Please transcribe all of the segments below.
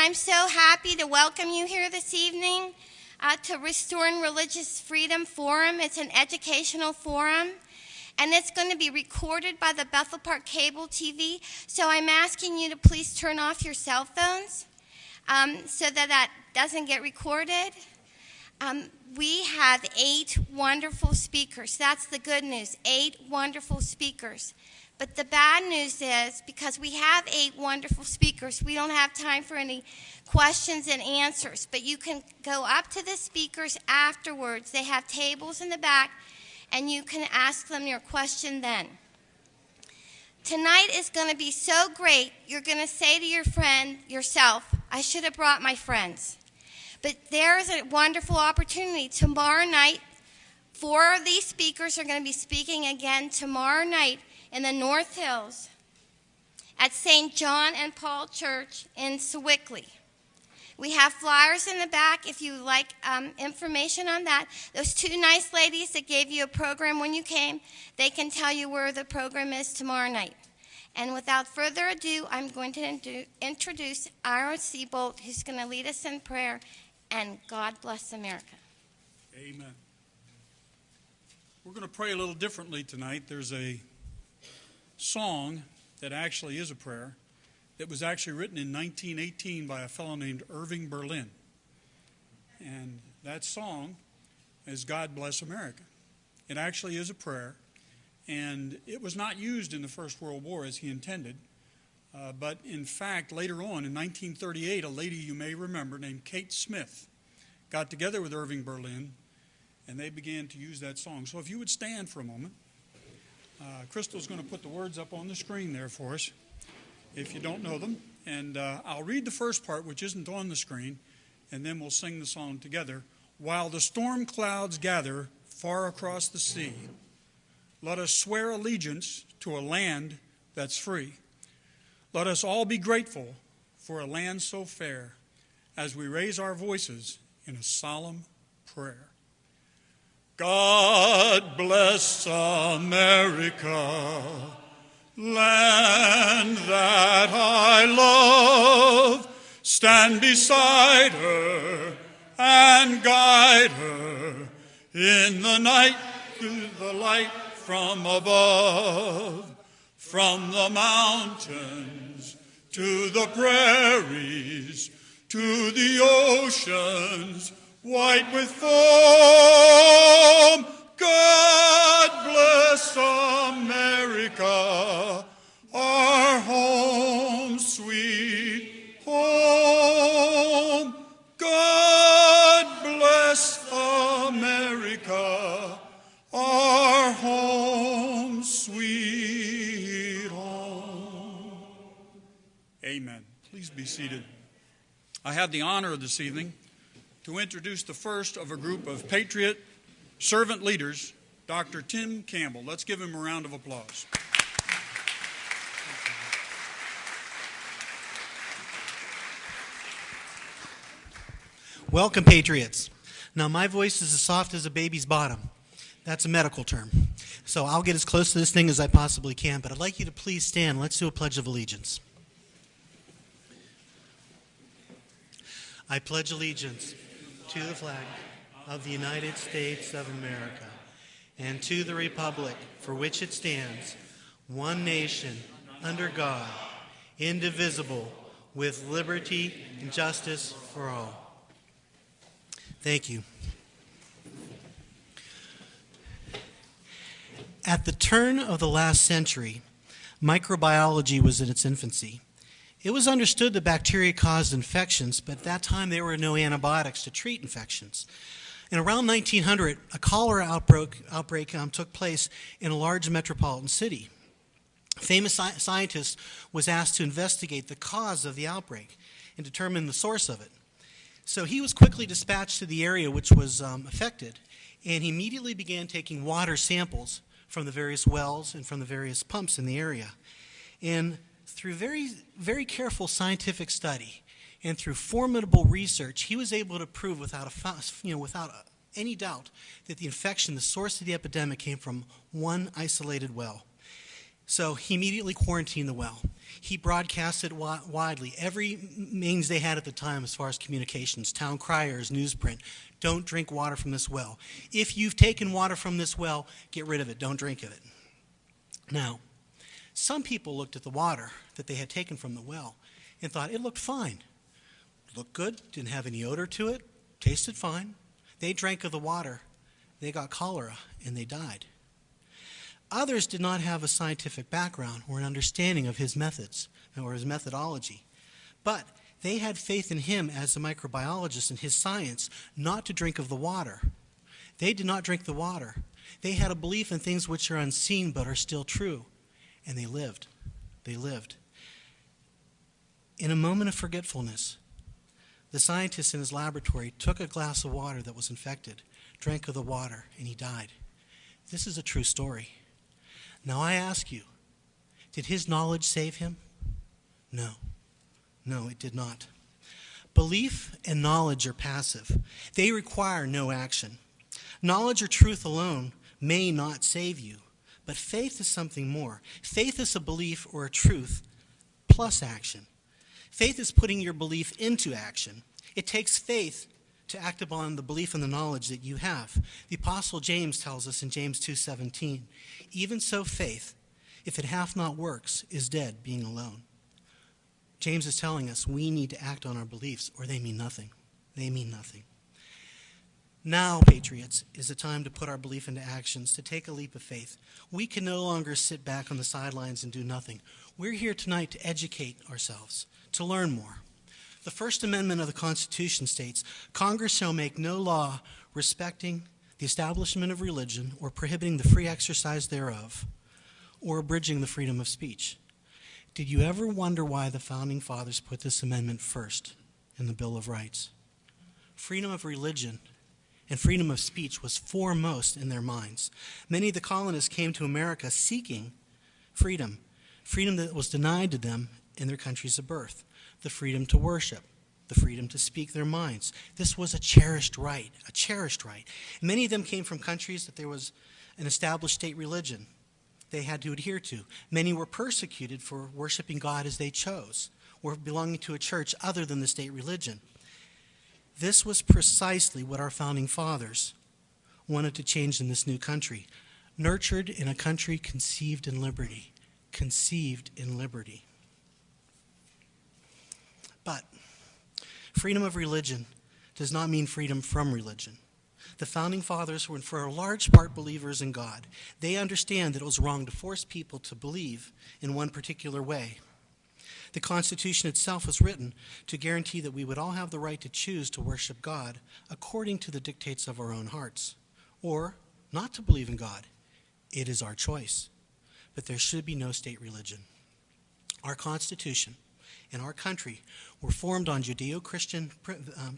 I'm so happy to welcome you here this evening to Restoring Religious Freedom Forum. It's an educational forum, and it's going to be recorded by the Bethel Park Cable TV. So I'm asking you to please turn off your cell phones so that doesn't get recorded. We have 8 wonderful speakers. That's the good news, 8 wonderful speakers. But the bad news is, because we have 8 wonderful speakers, we don't have time for any questions and answers. But you can go up to the speakers afterwards. They have tables in the back, and you can ask them your question then. Tonight is going to be so great, you're going to say to your friend, yourself, I should have brought my friends. But there's a wonderful opportunity. Tomorrow night, 4 of these speakers are going to be speaking again tomorrow night in the North Hills at St. John and Paul Church in Sewickley. We have flyers in the back if you like information on that. Those 2 nice ladies that gave you a program when you came, they can tell you where the program is tomorrow night. And without further ado, I'm going to introduce Ira Seabolt, who's going to lead us in prayer. And God bless America. Amen. We're going to pray a little differently tonight. There's a song that actually is a prayer that was actually written in 1918 by a fellow named Irving Berlin. And that song is God Bless America. It actually is a prayer, and it was not used in the First World War as he intended. But in fact, later on in 1938, a lady you may remember named Kate Smith got together with Irving Berlin, and they began to use that song. So if you would stand for a moment. Crystal's going to put the words up on the screen there for us, if you don't know them. And I'll read the first part, which isn't on the screen, and then we'll sing the song together. While the storm clouds gather far across the sea, let us swear allegiance to a land that's free. Let us all be grateful for a land so fair as we raise our voices in a solemn prayer. God bless America, land that I love. Stand beside her and guide her in the night through the light from above. From the mountains to the prairies, to the oceans white with foam. God bless America, our home, sweet home. God bless America, our home, sweet home. Amen. Please be seated. I have the honor this evening to introduce the first of a group of Patriot servant leaders, Dr. Tim Campbell. Let's give him a round of applause. Welcome, Patriots. Now, my voice is as soft as a baby's bottom. That's a medical term. So I'll get as close to this thing as I possibly can, but I'd like you to please stand. Let's do a Pledge of Allegiance. I pledge allegiance to the flag of the United States of America and to the republic for which it stands, one nation, under God, indivisible, with liberty and justice for all. Thank you. At the turn of the last century, microbiology was in its infancy. It was understood that bacteria caused infections, but at that time there were no antibiotics to treat infections. And around 1900, a cholera outbreak took place in a large metropolitan city. A famous scientist was asked to investigate the cause of the outbreak and determine the source of it. So he was quickly dispatched to the area which was affected, and he immediately began taking water samples from the various wells and from the various pumps in the area. And through very, very careful scientific study and through formidable research, he was able to prove without any doubt that the infection, the source of the epidemic, came from one isolated well. So he immediately quarantined the well. He broadcasted widely every means they had at the time as far as communications, town criers, newsprint. Don't drink water from this well. If you've taken water from this well, get rid of it. Don't drink of it. Now, some people looked at the water that they had taken from the well and thought it looked fine. Looked good, didn't have any odor to it, tasted fine. They drank of the water, they got cholera, and they died. Others did not have a scientific background or an understanding of his methods or his methodology, but they had faith in him as a microbiologist and his science not to drink of the water. They did not drink the water. They had a belief in things which are unseen but are still true, and they lived. They lived. In a moment of forgetfulness, the scientist in his laboratory took a glass of water that was infected, drank of the water, and he died. This is a true story. Now I ask you, did his knowledge save him? No. No, it did not. Belief and knowledge are passive. They require no action. Knowledge or truth alone may not save you, but faith is something more. Faith is a belief or a truth plus action. Faith is putting your belief into action. It takes faith to act upon the belief and the knowledge that you have. The Apostle James tells us in James 2:17, even so faith, if it hath not works, is dead, being alone. James is telling us we need to act on our beliefs or they mean nothing. They mean nothing. Now, patriots, is the time to put our belief into actions, to take a leap of faith. We can no longer sit back on the sidelines and do nothing. We're here tonight to educate ourselves, to learn more. The First Amendment of the Constitution states, Congress shall make no law respecting the establishment of religion or prohibiting the free exercise thereof or abridging the freedom of speech. Did you ever wonder why the Founding Fathers put this amendment first in the Bill of Rights? Freedom of religion and freedom of speech was foremost in their minds. Many of the colonists came to America seeking freedom, freedom that was denied to them in their countries of birth, the freedom to worship, the freedom to speak their minds. This was a cherished right, a cherished right. Many of them came from countries that there was an established state religion they had to adhere to. Many were persecuted for worshiping God as they chose or belonging to a church other than the state religion. This was precisely what our Founding Fathers wanted to change in this new country. Nurtured in a country conceived in liberty. Conceived in liberty. But freedom of religion does not mean freedom from religion. The Founding Fathers were, for a large part, believers in God. They understand that it was wrong to force people to believe in one particular way. The Constitution itself was written to guarantee that we would all have the right to choose to worship God according to the dictates of our own hearts, or not to believe in God. It is our choice. But there should be no state religion. Our Constitution and our country were formed on Judeo-Christian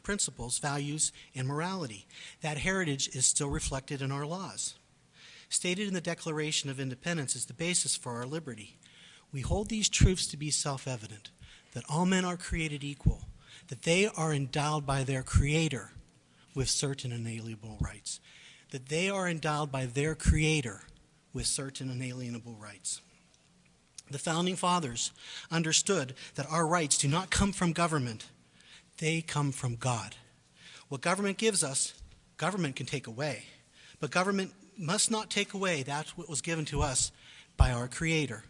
principles, values, and morality. That heritage is still reflected in our laws. Stated in the Declaration of Independence is the basis for our liberty. We hold these truths to be self-evident, that all men are created equal, that they are endowed by their Creator with certain inalienable rights, that they are endowed by their Creator with certain inalienable rights. The Founding Fathers understood that our rights do not come from government, they come from God. What government gives us, government can take away, but government must not take away that what was given to us by our Creator.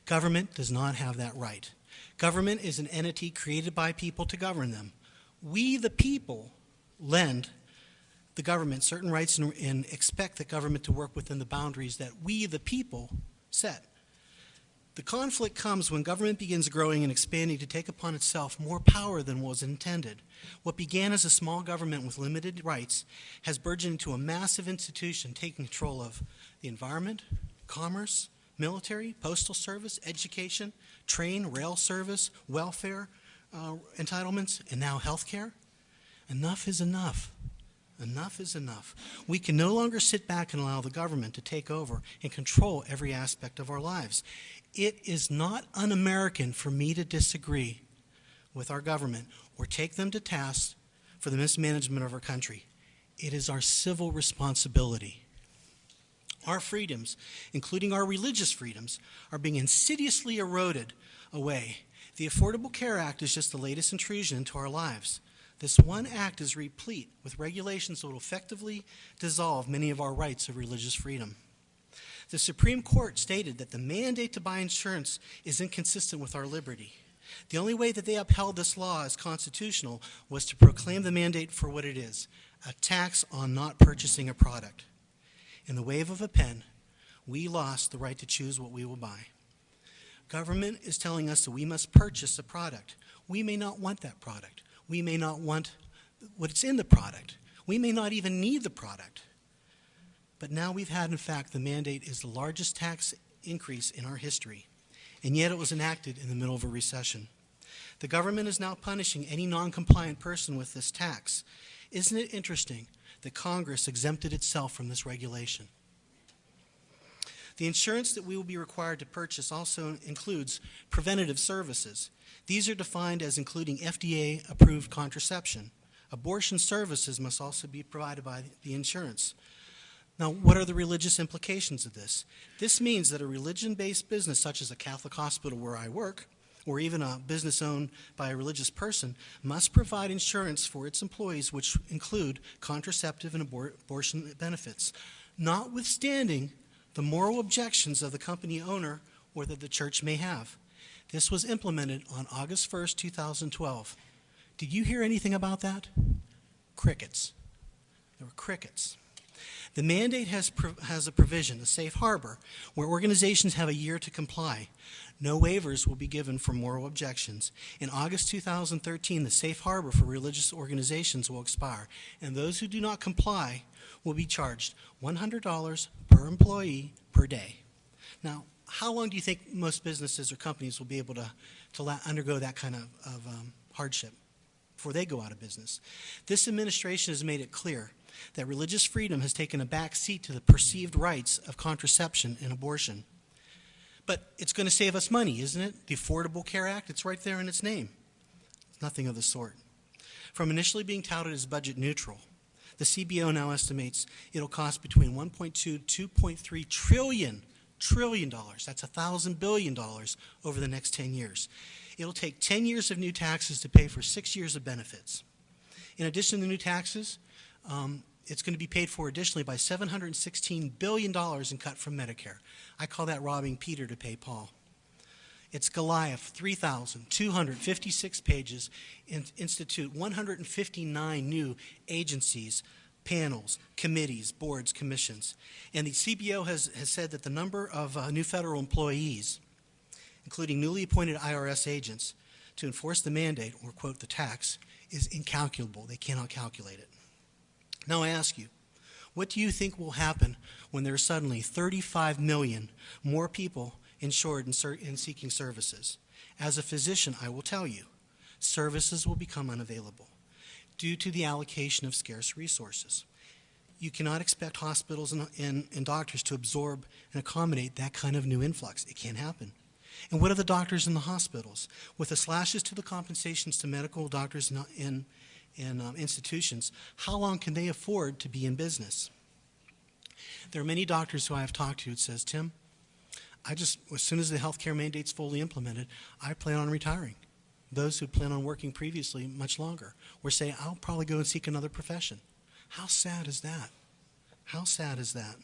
Government does not have that right. Government is an entity created by people to govern them. We, the people, lend the government certain rights and expect the government to work within the boundaries that we, the people, set. The conflict comes when government begins growing and expanding to take upon itself more power than was intended. What began as a small government with limited rights has burgeoned into a massive institution taking control of the environment, commerce, military, postal service, education, train, rail service, welfare entitlements, and now health care. Enough is enough. Enough is enough. We can no longer sit back and allow the government to take over and control every aspect of our lives. It is not un-American for me to disagree with our government or take them to task for the mismanagement of our country. It is our civil responsibility. Our freedoms, including our religious freedoms, are being insidiously eroded away. The Affordable Care Act is just the latest intrusion into our lives. This one act is replete with regulations that will effectively dissolve many of our rights of religious freedom. The Supreme Court stated that the mandate to buy insurance is inconsistent with our liberty. The only way that they upheld this law as constitutional was to proclaim the mandate for what it is, a tax on not purchasing a product. In the wave of a pen, we lost the right to choose what we will buy. Government is telling us that we must purchase a product. We may not want that product. We may not want what's in the product. We may not even need the product. But now we've had, in fact, the mandate is the largest tax increase in our history, and yet it was enacted in the middle of a recession. The government is now punishing any non-compliant person with this tax. Isn't it interesting that Congress exempted itself from this regulation? The insurance that we will be required to purchase also includes preventative services. These are defined as including FDA-approved contraception. Abortion services must also be provided by the insurance. Now, what are the religious implications of this? This means that a religion-based business, such as a Catholic hospital where I work, or even a business owned by a religious person, must provide insurance for its employees, which include contraceptive and abortion benefits, notwithstanding the moral objections of the company owner or that the church may have. This was implemented on August 1st, 2012. Did you hear anything about that? Crickets. There were crickets. The mandate has a provision, a safe harbor, where organizations have a year to comply. No waivers will be given for moral objections. In August 2013, the safe harbor for religious organizations will expire, and those who do not comply will be charged $100 per employee per day. Now, how long do you think most businesses or companies will be able to undergo that kind of hardship before they go out of business? This administration has made it clear that religious freedom has taken a back seat to the perceived rights of contraception and abortion. But it's going to save us money, isn't it? The Affordable Care Act, it's right there in its name. It's nothing of the sort. From initially being touted as budget neutral, the CBO now estimates it'll cost between $1.2 to $2.3 trillion. That's $1,000 billion over the next 10 years. It'll take 10 years of new taxes to pay for 6 years of benefits. In addition to the new taxes, it's going to be paid for additionally by $716 billion in cut from Medicare. I call that robbing Peter to pay Paul. It's Goliath, 3,256 pages, institute 159 new agencies, panels, committees, boards, commissions. And the CBO has said that the number of new federal employees, including newly appointed IRS agents, to enforce the mandate, or quote, the tax, is incalculable. They cannot calculate it. Now I ask you, what do you think will happen when there are suddenly 35 million more people insured and seeking services? As a physician, I will tell you, services will become unavailable due to the allocation of scarce resources. You cannot expect hospitals and doctors to absorb and accommodate that kind of new influx. It can't happen. And what are the doctors in the hospitals? With the slashes to the compensations to medical doctors in institutions, how long can they afford to be in business? There are many doctors who I have talked to who says, Tim, as soon as the healthcare mandate's fully implemented, I plan on retiring. Those who plan on working previously much longer, or say, I'll probably go and seek another profession. How sad is that? How sad is that?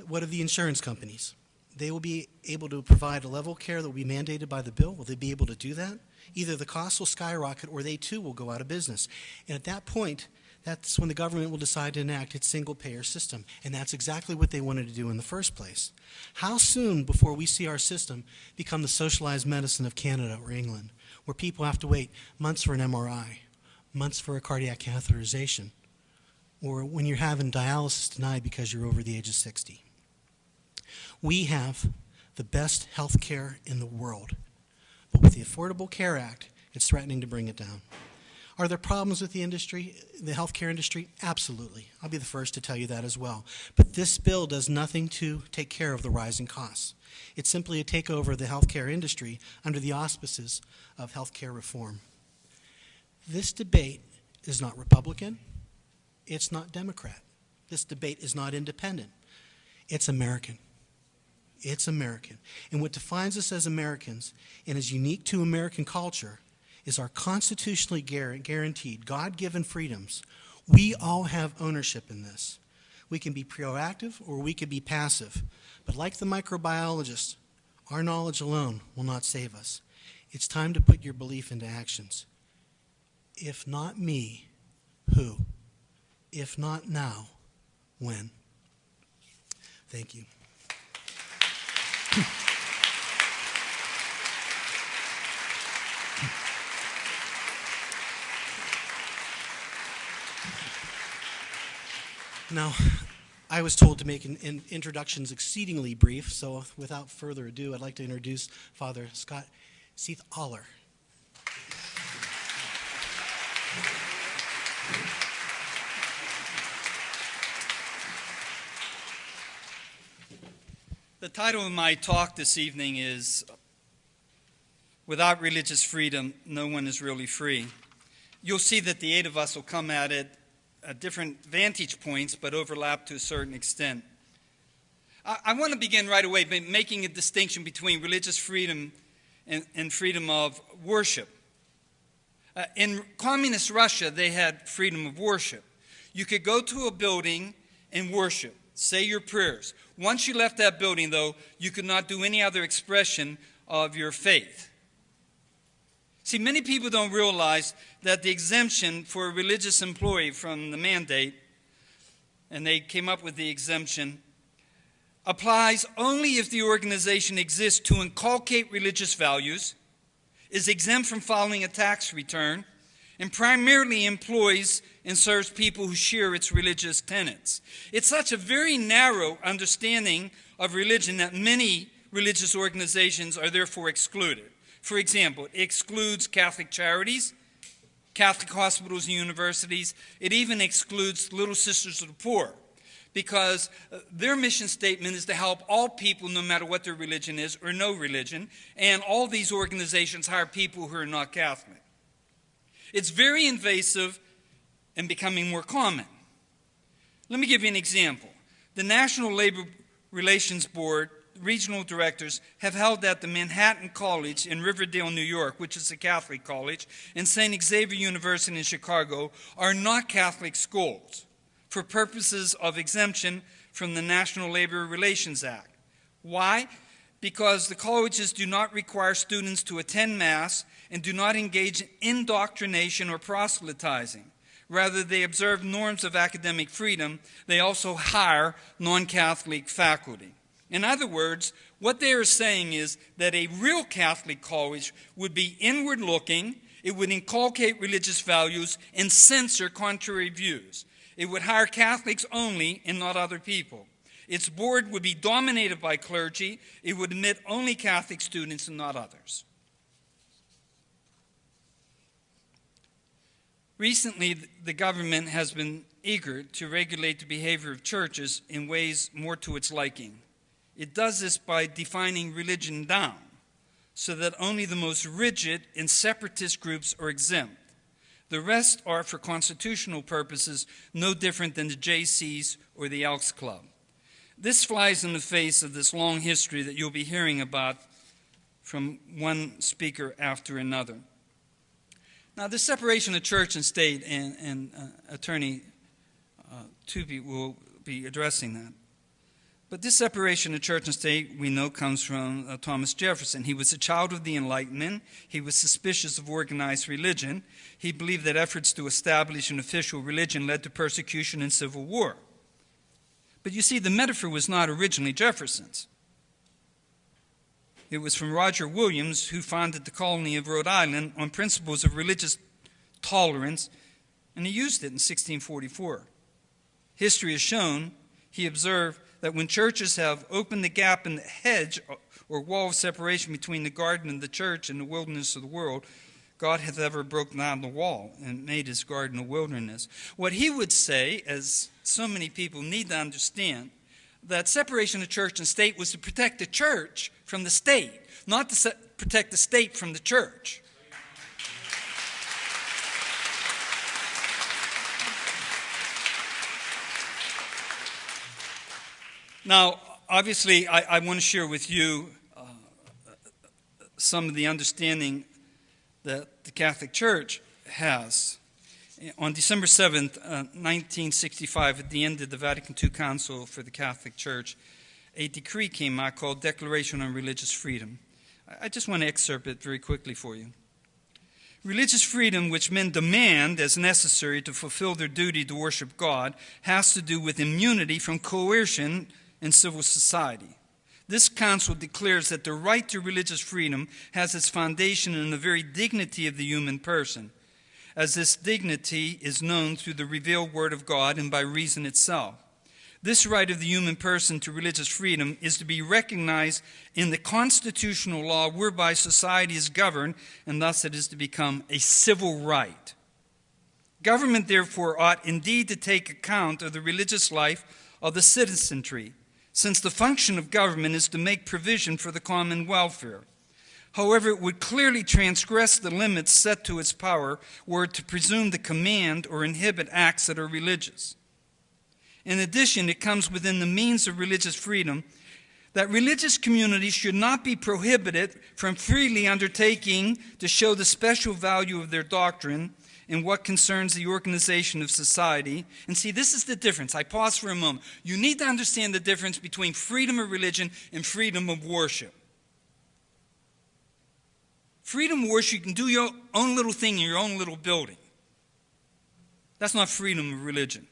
What of the insurance companies? They will be able to provide a level of care that will be mandated by the bill. Will they be able to do that? Either the costs will skyrocket or they too will go out of business. And at that point, that's when the government will decide to enact its single-payer system. And that's exactly what they wanted to do in the first place. How soon before we see our system become the socialized medicine of Canada or England, where people have to wait months for an MRI, months for a cardiac catheterization, or when you're having dialysis denied because you're over the age of 60? We have the best health care in the world. But with the Affordable Care Act, it's threatening to bring it down. Are there problems with the industry, the healthcare industry? Absolutely. I'll be the first to tell you that as well. But this bill does nothing to take care of the rising costs. It's simply a takeover of the healthcare industry under the auspices of healthcare reform. This debate is not Republican. It's not Democrat. This debate is not independent. It's American. It's American. And what defines us as Americans and is unique to American culture is our constitutionally guaranteed, God-given freedoms. We all have ownership in this. We can be proactive or we can be passive. But like the microbiologist, our knowledge alone will not save us. It's time to put your belief into actions. If not me, who? If not now, when? Thank you. Now, I was told to make introductions exceedingly brief, so without further ado, I'd like to introduce Father Scott Seith-Aller. The title of my talk this evening is Without Religious Freedom, No One is Really Free. You'll see that the 8 of us will come at it at different vantage points, but overlap to a certain extent. I want to begin right away by making a distinction between religious freedom and freedom of worship. In communist Russia, they had freedom of worship. You could go to a building and worship, say your prayers. Once you left that building, though, you could not do any other expression of your faith. See, many people don't realize that the exemption for a religious employee from the mandate, and they came up with the exemption, applies only if the organization exists to inculcate religious values, is exempt from filing a tax return, and primarily employs and serves people who share its religious tenets. It's such a very narrow understanding of religion that many religious organizations are therefore excluded. For example, it excludes Catholic charities, Catholic hospitals and universities. It even excludes Little Sisters of the Poor, because their mission statement is to help all people, no matter what their religion is or no religion, and all these organizations hire people who are not Catholic. It's very invasive and becoming more common. Let me give you an example. The National Labor Relations Board regional directors have held that the Manhattan College in Riverdale, New York, which is a Catholic college, and St. Xavier University in Chicago are not Catholic schools for purposes of exemption from the National Labor Relations Act. Why? Because the colleges do not require students to attend Mass and do not engage in indoctrination or proselytizing. Rather, they observe norms of academic freedom. They also hire non-Catholic faculty. In other words, what they are saying is that a real Catholic college would be inward-looking, it would inculcate religious values, and censor contrary views. It would hire Catholics only and not other people. Its board would be dominated by clergy. It would admit only Catholic students and not others. Recently, the government has been eager to regulate the behavior of churches in ways more to its liking. It does this by defining religion down so that only the most rigid and separatist groups are exempt. The rest are, for constitutional purposes, no different than the JCs or the Elks Club. This flies in the face of this long history that you'll be hearing about from one speaker after another. Now, the separation of church and state, and Attorney Tooby will be addressing that. But this separation of church and state, we know, comes from Thomas Jefferson. He was a child of the Enlightenment. He was suspicious of organized religion. He believed that efforts to establish an official religion led to persecution and civil war. But you see, the metaphor was not originally Jefferson's. It was from Roger Williams, who founded the colony of Rhode Island on principles of religious tolerance, and he used it in 1644. History has shown, he observed, that when churches have opened the gap in the hedge or wall of separation between the garden and the church and the wilderness of the world, God hath ever broken down the wall and made his garden a wilderness. What he would say, as so many people need to understand, that separation of church and state was to protect the church from the state, not to protect the state from the church. Now, obviously, I want to share with you some of the understanding that the Catholic Church has. On December 7th, 1965, at the end of the Vatican II Council for the Catholic Church, a decree came out called Declaration on Religious Freedom. I just want to excerpt it very quickly for you. Religious freedom, which men demand as necessary to fulfill their duty to worship God, has to do with immunity from coercion in civil society. This council declares that the right to religious freedom has its foundation in the very dignity of the human person, as this dignity is known through the revealed Word of God and by reason itself. This right of the human person to religious freedom is to be recognized in the constitutional law whereby society is governed, and thus it is to become a civil right. Government, therefore, ought indeed to take account of the religious life of the citizenry, since the function of government is to make provision for the common welfare. However, it would clearly transgress the limits set to its power were it to presume to command or inhibit acts that are religious. In addition, it comes within the means of religious freedom that religious communities should not be prohibited from freely undertaking to show the special value of their doctrine in what concerns the organization of society. And see, this is the difference. I pause for a moment. You need to understand the difference between freedom of religion and freedom of worship. Freedom of worship, you can do your own little thing in your own little building. That's not freedom of religion.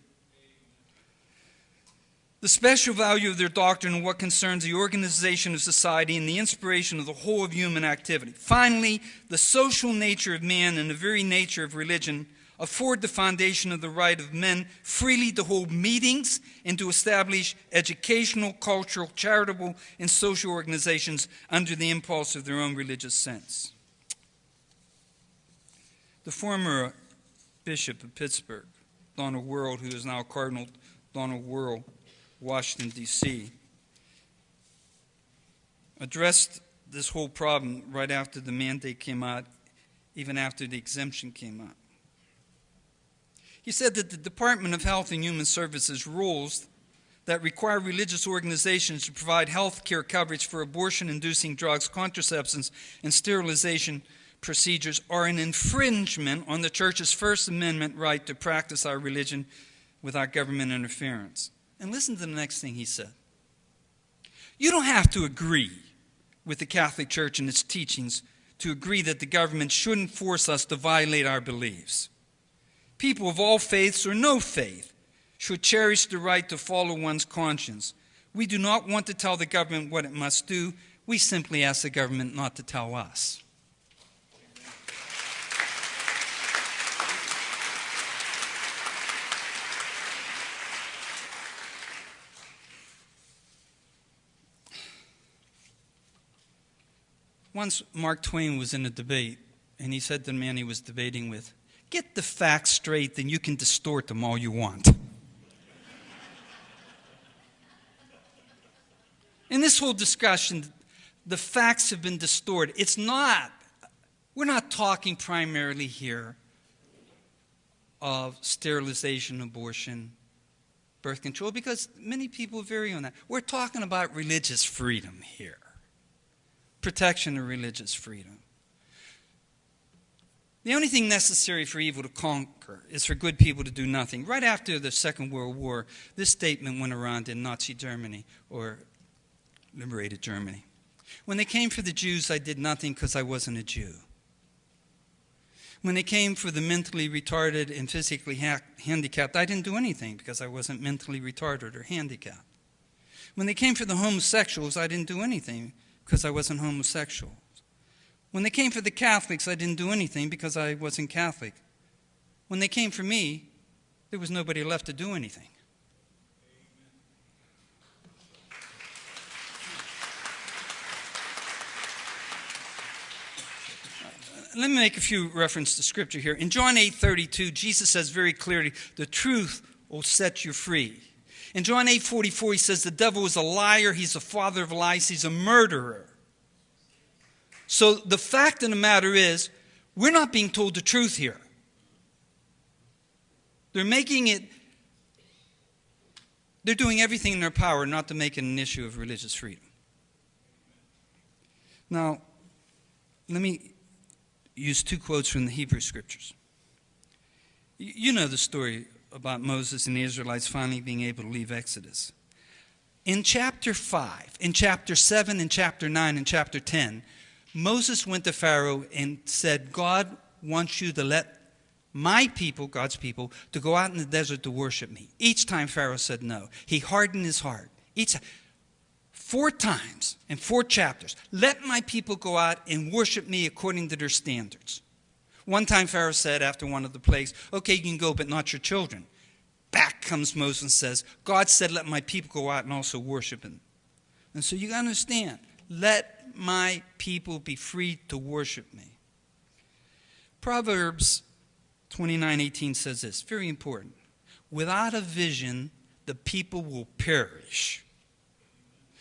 The special value of their doctrine and what concerns the organization of society and the inspiration of the whole of human activity. Finally, the social nature of man and the very nature of religion afford the foundation of the right of men freely to hold meetings and to establish educational, cultural, charitable, and social organizations under the impulse of their own religious sense. The former Bishop of Pittsburgh, Donald Wuerl, who is now Cardinal Donald Wuerl, Washington, D.C., addressed this whole problem right after the mandate came out, even after the exemption came out. He said that the Department of Health and Human Services rules that require religious organizations to provide health care coverage for abortion-inducing drugs, contraceptives, and sterilization procedures are an infringement on the Church's First Amendment right to practice our religion without government interference. And listen to the next thing he said. You don't have to agree with the Catholic Church and its teachings to agree that the government shouldn't force us to violate our beliefs. People of all faiths or no faith should cherish the right to follow one's conscience. We do not want to tell the government what it must do. We simply ask the government not to tell us. Once Mark Twain was in a debate, and he said to the man he was debating with, "Get the facts straight, then you can distort them all you want." In this whole discussion, the facts have been distorted. We're not talking primarily here of sterilization, abortion, birth control, because many people vary on that. We're talking about religious freedom here. Protection of religious freedom. The only thing necessary for evil to conquer is for good people to do nothing. Right after the Second World War, this statement went around in Nazi Germany, or liberated Germany. When they came for the Jews, I did nothing because I wasn't a Jew. When they came for the mentally retarded and physically handicapped, I didn't do anything because I wasn't mentally retarded or handicapped. When they came for the homosexuals, I didn't do anything because I wasn't homosexual. When they came for the Catholics, I didn't do anything because I wasn't Catholic. When they came for me, there was nobody left to do anything. Let me make a few references to Scripture here. In John 8:32, Jesus says very clearly, the truth will set you free. In John 8:44, he says the devil is a liar, he's a father of lies, he's a murderer. So the fact of the matter is, we're not being told the truth here. They're making it they're doing everything in their power not to make it an issue of religious freedom. Now, let me use 2 quotes from the Hebrew Scriptures. You know the story about Moses and the Israelites finally being able to leave Exodus. In chapter 5, in chapter 7, in chapter 9, in chapter 10, Moses went to Pharaoh and said, God wants you to let my people, God's people, to go out in the desert to worship me. Each time Pharaoh said no. He hardened his heart. 4 times in 4 chapters. Let my people go out and worship me according to their standards. One time Pharaoh said after one of the plagues, okay, you can go, but not your children. Back comes Moses and says, God said, let my people go out and also worship him. And so you got to understand, let my people be free to worship me. Proverbs 29:18 says this, very important. Without a vision, the people will perish.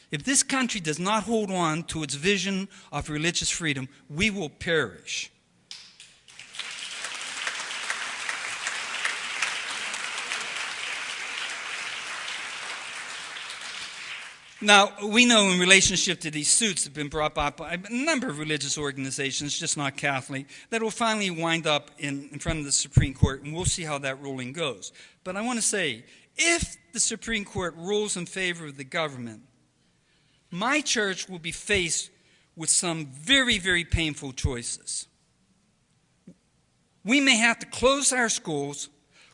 If this country does not hold on to its vision of religious freedom, we will perish. Now, we know in relationship to these suits that have been brought up by a number of religious organizations, just not Catholic, that will finally wind up in front of the Supreme Court, and we'll see how that ruling goes. But I want to say, if the Supreme Court rules in favor of the government, my church will be faced with some very, very painful choices. We may have to close our schools,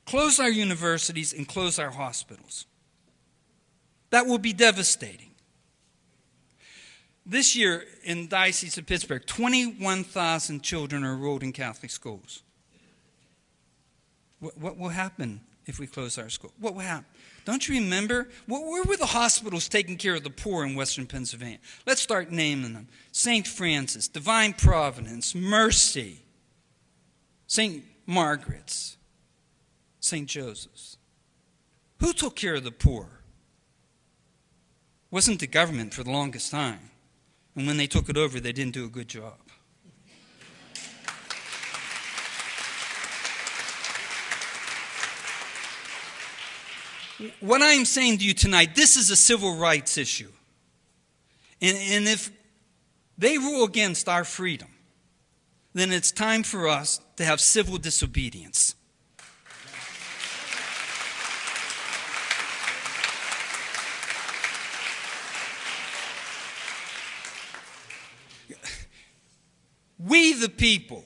close our universities, and close our hospitals. That will be devastating. This year in the Diocese of Pittsburgh, 21,000 children are enrolled in Catholic schools. What will happen if we close our school? What will happen? Don't you remember? Where were the hospitals taking care of the poor in Western Pennsylvania? Let's start naming them. St. Francis, Divine Providence, Mercy, St. Margaret's, St. Joseph's. Who took care of the poor? Wasn't the government for the longest time. And when they took it over, they didn't do a good job. What I'm saying to you tonight, this is a civil rights issue. And if they rule against our freedom, then it's time for us to have civil disobedience. We the people,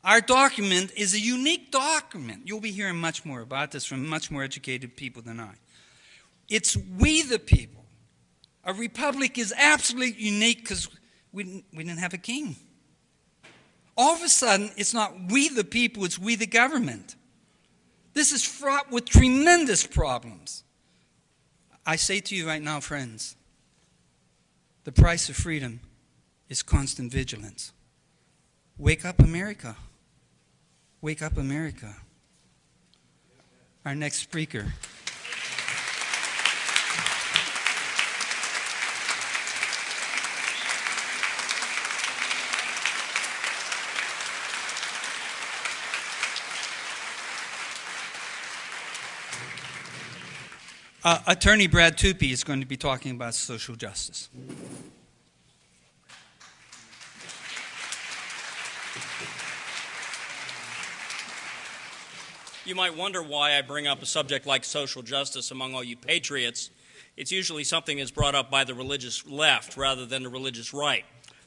our document is a unique document. You'll be hearing much more about this from much more educated people than I. It's we the people. A republic is absolutely unique because we didn't have a king. All of a sudden, it's not we the people, it's we the government. This is fraught with tremendous problems. I say to you right now, friends, the price of freedom is constant vigilance. Wake up, America. Wake up, America. Our next speaker. Attorney Brad Tupy is going to be talking about social justice. You might wonder why I bring up a subject like social justice among all you patriots. It's usually something that's brought up by the religious left rather than the religious right.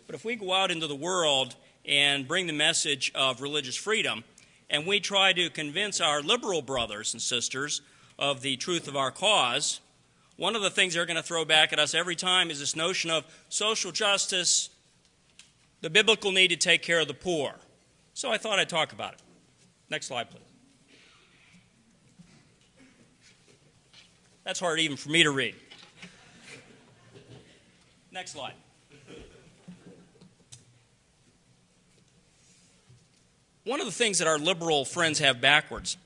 But if we go out into the world and bring the message of religious freedom, and we try to convince our liberal brothers and sisters of the truth of our cause, one of the things they're going to throw back at us every time is this notion of social justice, the biblical need to take care of the poor. So I thought I'd talk about it. Next slide, please. That's hard even for me to read. Next slide. One of the things that our liberal friends have backwards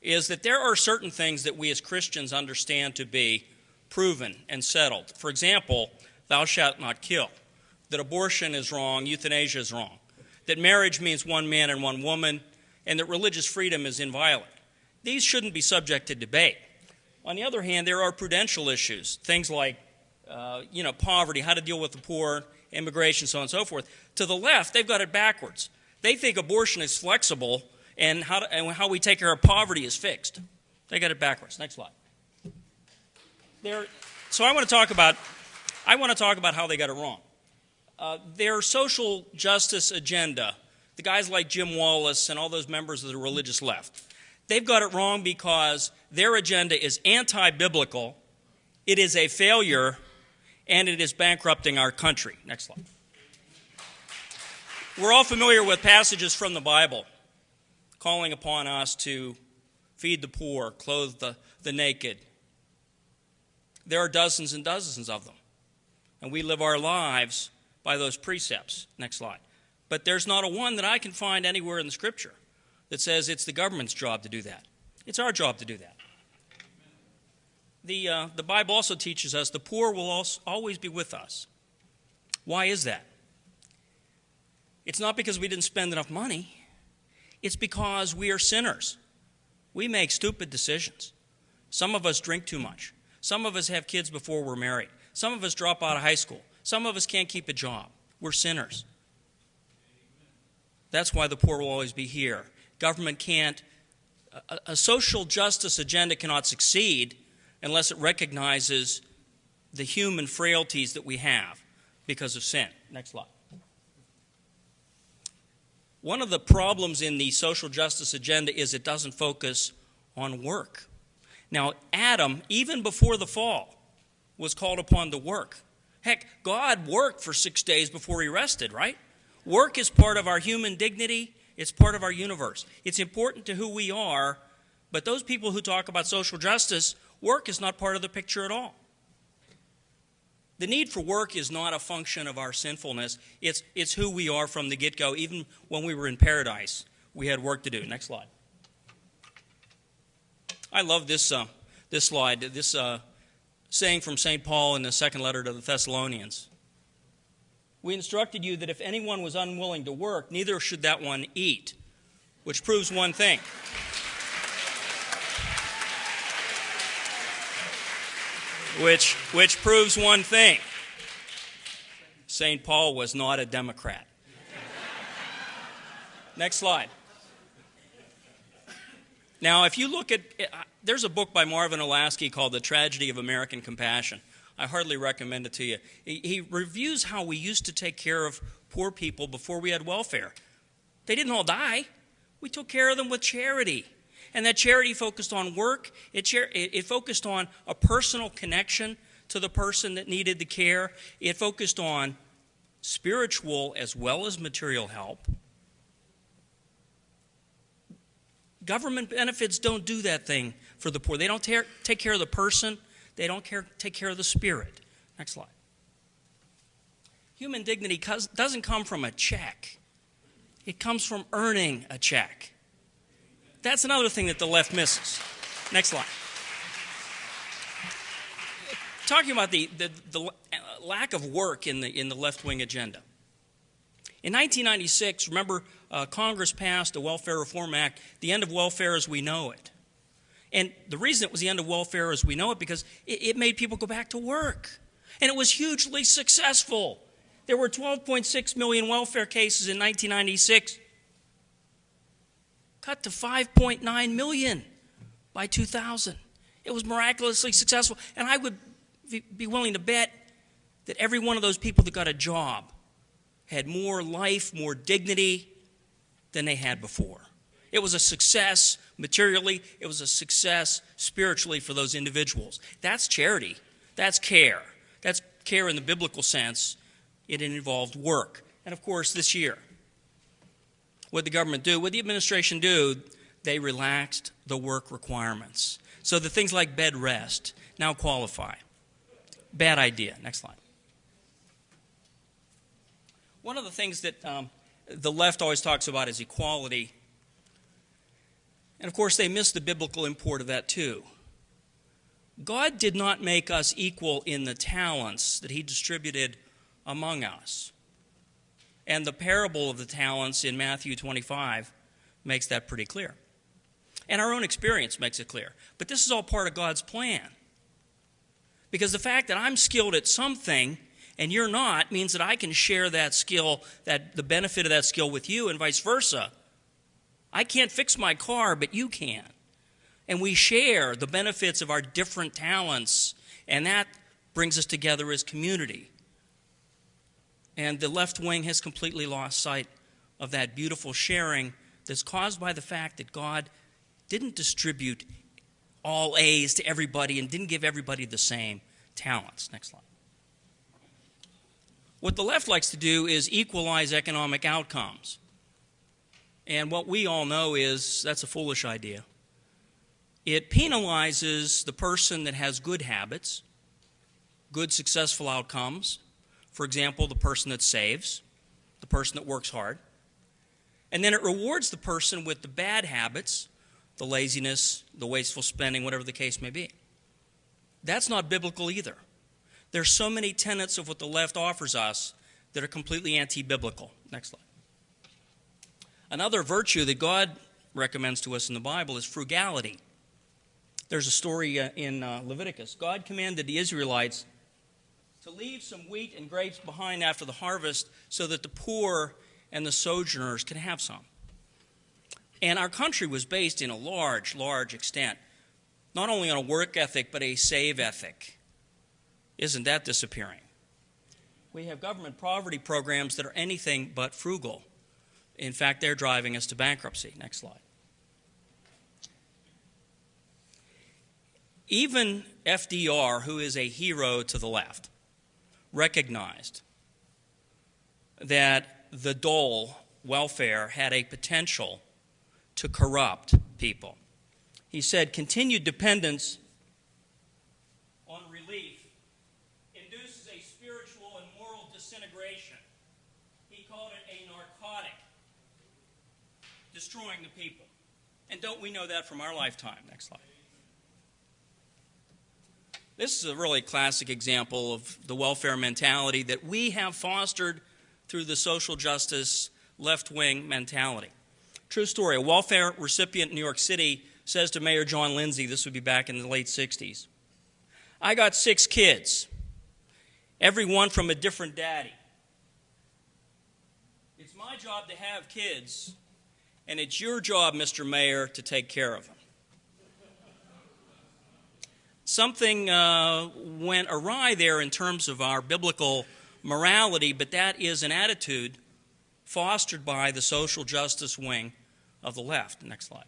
is that there are certain things that we as Christians understand to be proven and settled. For example, thou shalt not kill, that abortion is wrong, euthanasia is wrong, that marriage means one man and one woman, and that religious freedom is inviolate. These shouldn't be subject to debate. On the other hand, there are prudential issues, things like poverty, how to deal with the poor, immigration, so on and so forth. To the left, they've got it backwards. They think abortion is flexible and how we take care of poverty is fixed. They got it backwards. Next slide. So I want to talk about how they got it wrong. Their social justice agenda, the guys like Jim Wallace and all those members of the religious left, they've got it wrong because their agenda is anti-biblical, it is a failure, and it is bankrupting our country. Next slide. We're all familiar with passages from the Bible calling upon us to feed the poor, clothe the naked. There are dozens and dozens of them, and we live our lives by those precepts. Next slide. But there's not a one that I can find anywhere in the Scripture that says it's the government's job to do that. It's our job to do that. The Bible also teaches us the poor will always be with us. Why is that? It's not because we didn't spend enough money. It's because we are sinners. We make stupid decisions. Some of us drink too much. Some of us have kids before we're married. Some of us drop out of high school. Some of us can't keep a job. We're sinners. That's why the poor will always be here. Government can't, a social justice agenda cannot succeed unless it recognizes the human frailties that we have because of sin. Next slide. One of the problems in the social justice agenda is it doesn't focus on work. Now, Adam, even before the fall, was called upon to work. Heck, God worked for 6 days before he rested, right? Work is part of our human dignity. It's part of our universe. It's important to who we are, but those people who talk about social justice, work is not part of the picture at all. The need for work is not a function of our sinfulness. It's who we are from the get-go. Even when we were in paradise, we had work to do. Next slide. I love this slide, this saying from St. Paul in the second letter to the Thessalonians. We instructed you that if anyone was unwilling to work, neither should that one eat, which proves one thing. Which proves one thing. St. Paul was not a Democrat. Next slide. Now, if you look at, there's a book by Marvin Olasky called The Tragedy of American Compassion. I hardly recommend it to you. He reviews how we used to take care of poor people before we had welfare. They didn't all die. We took care of them with charity. And that charity focused on work. It focused on a personal connection to the person that needed the care. It focused on spiritual as well as material help. Government benefits don't do that thing for the poor. They don't take care of the person. They don't take care of the spirit. Next slide. Human dignity doesn't come from a check. It comes from earning a check. That's another thing that the left misses. Next slide. Talking about the lack of work in the left-wing agenda. In 1996, remember, Congress passed a Welfare Reform Act, the end of welfare as we know it. And the reason it was the end of welfare as we know it, because it made people go back to work. And it was hugely successful. There were 12.6 million welfare cases in 1996. Cut to 5.9 million by 2000. It was miraculously successful. And I would be willing to bet that every one of those people that got a job had more life, more dignity than they had before. It was a success materially. It was a success spiritually for those individuals. That's charity. That's care. That's care in the biblical sense. It involved work. And of course, this year, what did the government do? What did the administration do? They relaxed the work requirements. So the things like bed rest now qualify. Bad idea. Next slide. One of the things that the left always talks about is equality. And of course, they miss the biblical import of that too. God did not make us equal in the talents that he distributed among us. And the parable of the talents in Matthew 25 makes that pretty clear. And our own experience makes it clear. But this is all part of God's plan. Because the fact that I'm skilled at something and you're not means that I can share that skill, the benefit of that skill with you, and vice versa. I can't fix my car, but you can. And we share the benefits of our different talents, and that brings us together as community. And the left wing has completely lost sight of that beautiful sharing that's caused by the fact that God didn't distribute all A's to everybody and didn't give everybody the same talents. Next slide. What the left likes to do is equalize economic outcomes. And what we all know is that's a foolish idea. It penalizes the person that has good habits, good successful outcomes. For example, the person that saves, the person that works hard. And then it rewards the person with the bad habits, the laziness, the wasteful spending, whatever the case may be. That's not biblical either. There's so many tenets of what the left offers us that are completely anti-biblical. Next slide. Another virtue that God recommends to us in the Bible is frugality. There's a story in Leviticus. God commanded the Israelites to leave some wheat and grapes behind after the harvest so that the poor and the sojourners can have some. And our country was based in a large, large extent, not only on a work ethic, but a save ethic. Isn't that disappearing? We have government poverty programs that are anything but frugal. In fact, they're driving us to bankruptcy. Next slide. Even FDR, who is a hero to the left, recognized that the dole, welfare, had a potential to corrupt people. He said continued dependence on relief induces a spiritual and moral disintegration. He called it a narcotic, destroying the people. And don't we know that from our lifetime? Next slide. This is a really classic example of the welfare mentality that we have fostered through the social justice left-wing mentality. True story. A welfare recipient in New York City says to Mayor John Lindsay, this would be back in the late 60s, I got 6 kids, every one from a different daddy. It's my job to have kids, and it's your job, Mr. Mayor, to take care of them. Something went awry there in terms of our biblical morality, but that is an attitude fostered by the social justice wing of the left. Next slide.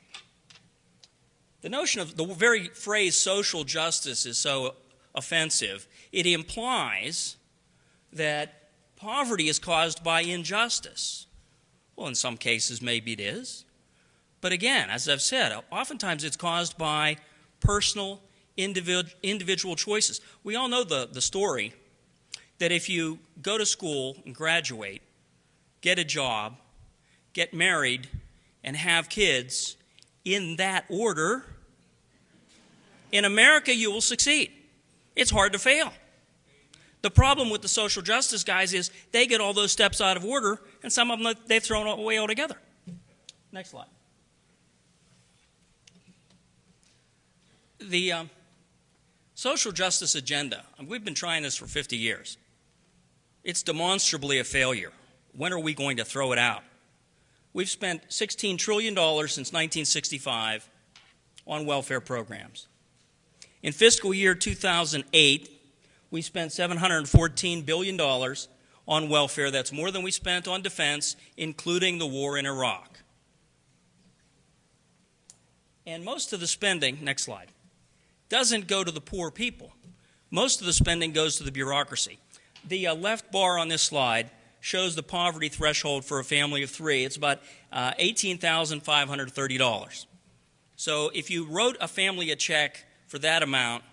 The notion of the very phrase social justice is so offensive. It implies that poverty is caused by injustice. Well, in some cases, maybe it is. But again, as I've said, oftentimes it's caused by personal, individual choices. We all know the story that if you go to school and graduate, get a job, get married, and have kids in that order, in America you will succeed. It's hard to fail. The problem with the social justice guys is they get all those steps out of order, and some of them they've thrown away altogether. Next slide. The social justice agenda, we've been trying this for 50 years. It's demonstrably a failure. When are we going to throw it out? We've spent $16 trillion since 1965 on welfare programs. In fiscal year 2008, we spent $714 billion on welfare. That's more than we spent on defense, including the war in Iraq. And most of the spending, next slide, doesn't go to the poor people. Most of the spending goes to the bureaucracy. The left bar on this slide shows the poverty threshold for a family of 3. It's about $18,530. So if you wrote a family a check for that amount,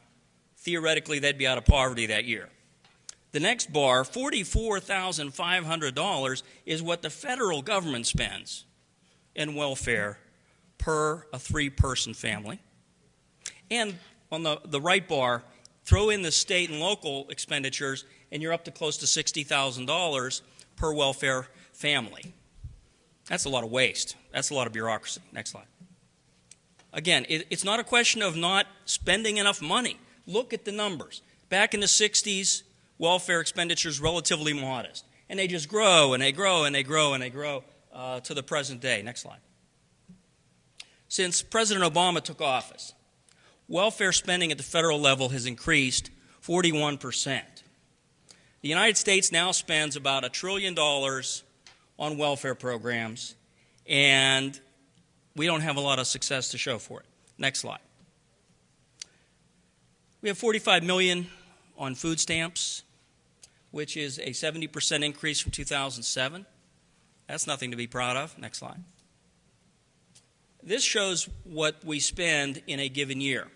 theoretically they'd be out of poverty that year. The next bar, $44,500, is what the federal government spends in welfare per a 3-person family. And on the right bar, throw in the state and local expenditures, and you're up to close to $60,000 per welfare family. That's a lot of waste. That's a lot of bureaucracy. Next slide. Again, it's not a question of not spending enough money. Look at the numbers. Back in the 60s, welfare expenditures relatively modest. And they just grow, and they grow, and they grow, and they grow to the present day. Next slide. Since President Obama took office, welfare spending at the federal level has increased 41%. The United States now spends about $1 trillion on welfare programs, and we don't have a lot of success to show for it. Next slide. We have 45 million on food stamps, which is a 70% increase from 2007. That's nothing to be proud of. Next slide. This shows what we spend in a given year.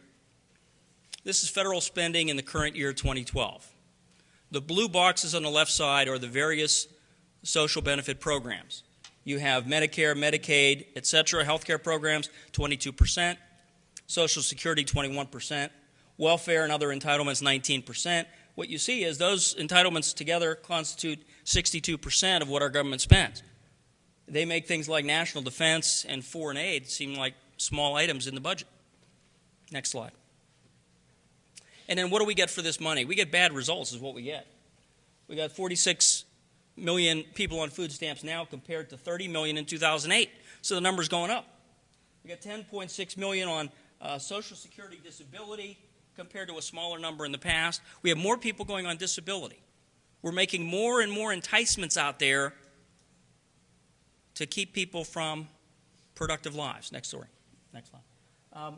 This is federal spending in the current year, 2012. The blue boxes on the left side are the various social benefit programs. You have Medicare, Medicaid, etc., healthcare programs, 22%, Social Security, 21%, welfare and other entitlements, 19%. What you see is those entitlements together constitute 62% of what our government spends. They make things like national defense and foreign aid seem like small items in the budget. Next slide. And then what do we get for this money? We get bad results is what we get. We got 46 million people on food stamps now compared to 30 million in 2008. So the number's going up. We got 10.6 million on Social Security disability compared to a smaller number in the past. We have more people going on disability. We're making more and more enticements out there to keep people from productive lives. Next story. Next slide.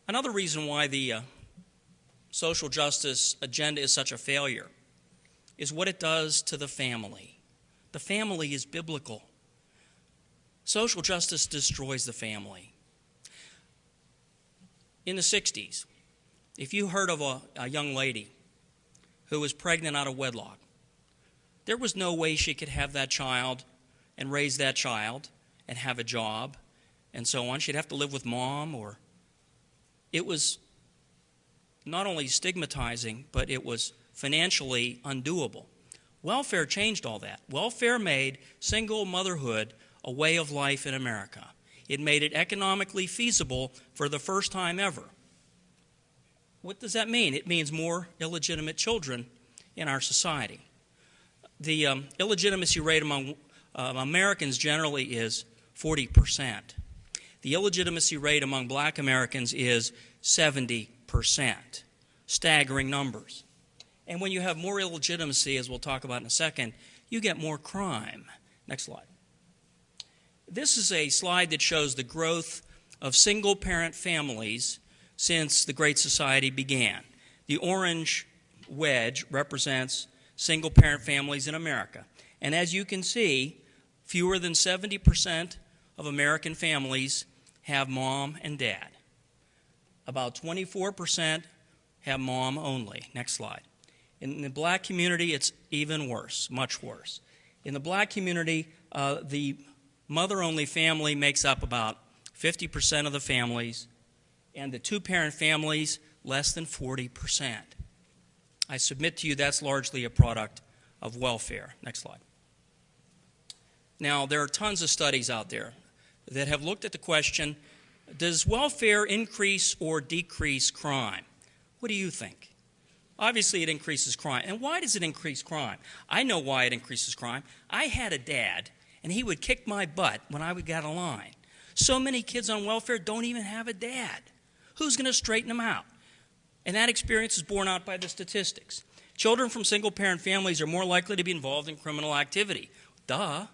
Another reason why the social justice agenda is such a failure is what it does to the family. The family is biblical. Social justice destroys the family. In the 60s, if you heard of a young lady who was pregnant out of wedlock, there was no way she could have that child and raise that child and have a job and so on. She'd have to live with mom, or it was not only stigmatizing, but it was financially undoable. Welfare changed all that. Welfare made single motherhood a way of life in America. It made it economically feasible for the first time ever. What does that mean? It means more illegitimate children in our society. The illegitimacy rate among Americans generally is 40%. The illegitimacy rate among black Americans is 70%. Staggering numbers. And when you have more illegitimacy, as we'll talk about in a second, you get more crime. Next slide. This is a slide that shows the growth of single-parent families since the Great Society began. The orange wedge represents single-parent families in America. And as you can see, fewer than 70% of American families have mom and dad. About 24% have mom only. Next slide. In the black community, it's even worse, much worse. In the black community, the mother-only family makes up about 50% of the families, and the two-parent families, less than 40%. I submit to you that's largely a product of welfare. Next slide. Now, there are tons of studies out there that have looked at the question, does welfare increase or decrease crime? What do you think? Obviously, it increases crime. And why does it increase crime? I know why it increases crime. I had a dad, and he would kick my butt when I would get a line. So many kids on welfare don't even have a dad. Who's going to straighten them out? And that experience is borne out by the statistics. Children from single-parent families are more likely to be involved in criminal activity. Duh.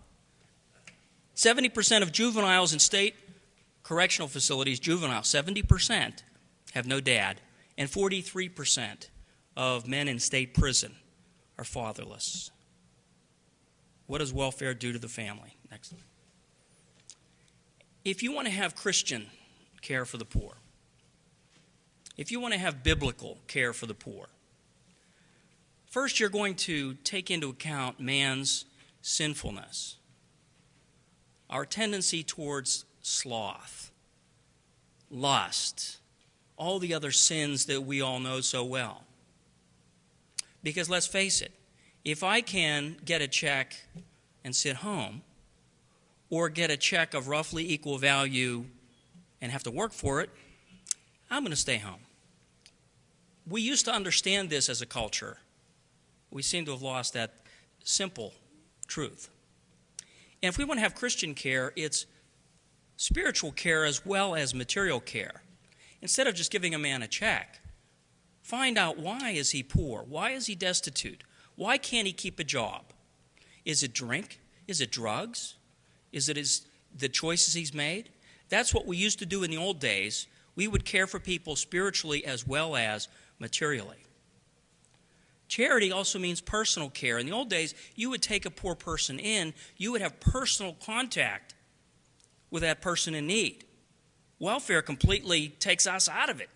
70% of juveniles in state correctional facilities, 70% have no dad. And 43% of men in state prison are fatherless. What does welfare do to the family? Next. If you want to have Christian care for the poor, if you want to have biblical care for the poor, first you're going to take into account man's sinfulness, our tendency towards sloth, lust, all the other sins that we all know so well. Because let's face it, if I can get a check and sit home, or get a check of roughly equal value and have to work for it, I'm going to stay home. We used to understand this as a culture. We seem to have lost that simple truth. And if we want to have Christian care, it's spiritual care as well as material care. Instead of just giving a man a check, find out, why is he poor? Why is he destitute? Why can't he keep a job? Is it drink? Is it drugs? Is it the choices he's made? That's what we used to do in the old days. We would care for people spiritually as well as materially. Charity also means personal care. In the old days, you would take a poor person in, you would have personal contact with that person in need. Welfare completely takes us out of it.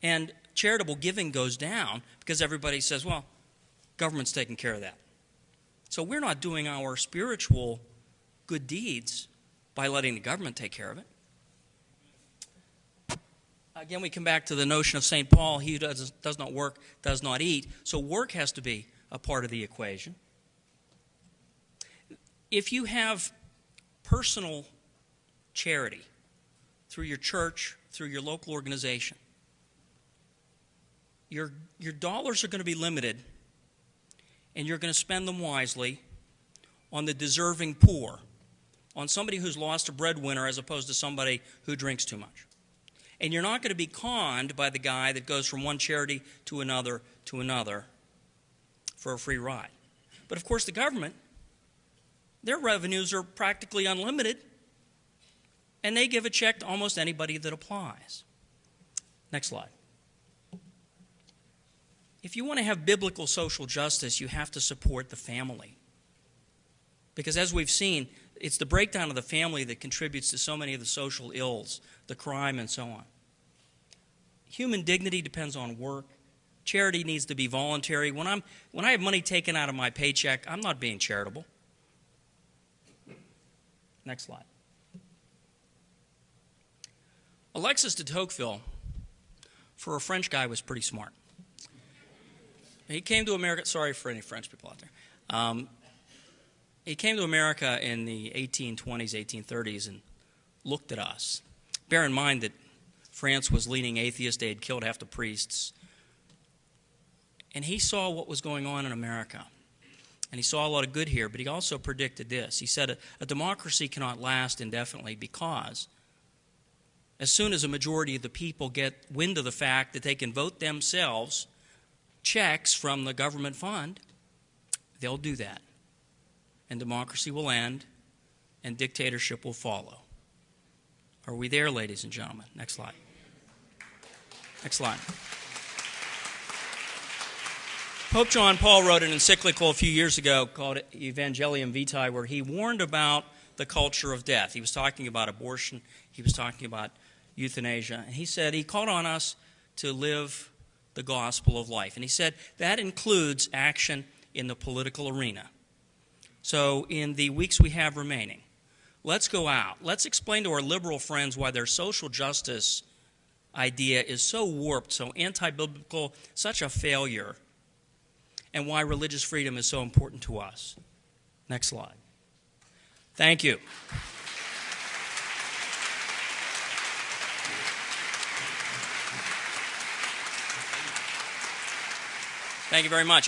And charitable giving goes down because everybody says, well, government's taking care of that. So we're not doing our spiritual good deeds by letting the government take care of it. Again, we come back to the notion of St. Paul, he who does not work, does not eat. So work has to be a part of the equation. If you have personal charity through your church, through your local organization, your dollars are going to be limited, and you're going to spend them wisely on the deserving poor, on somebody who's lost a breadwinner as opposed to somebody who drinks too much. And you're not going to be conned by the guy that goes from one charity to another for a free ride. But of course, the government, their revenues are practically unlimited, and they give a check to almost anybody that applies. Next slide. If you want to have biblical social justice, you have to support the family. Because as we've seen, it's the breakdown of the family that contributes to so many of the social ills, the crime, and so on. Human dignity depends on work. Charity needs to be voluntary. When I have money taken out of my paycheck, I'm not being charitable. Next slide. Alexis de Tocqueville, for a French guy, was pretty smart. He came to America. Sorry for any French people out there. He came to America in the 1820s, 1830s, and looked at us. Bear in mind that France was leaning atheist. They had killed half the priests. And he saw what was going on in America. And he saw a lot of good here, but he also predicted this. He said a democracy cannot last indefinitely because as soon as a majority of the people get wind of the fact that they can vote themselves checks from the government fund, they'll do that. And democracy will end, and dictatorship will follow. Are we there, ladies and gentlemen? Next slide. Next slide. Pope John Paul wrote an encyclical a few years ago called Evangelium Vitae, where he warned about the culture of death. He was talking about abortion. He was talking about euthanasia. And he said he called on us to live the gospel of life. And he said that includes action in the political arena. So in the weeks we have remaining, let's go out. Let's explain to our liberal friends why their social justice idea is so warped, so anti-biblical, such a failure, and why religious freedom is so important to us. Next slide. Thank you. Thank you very much.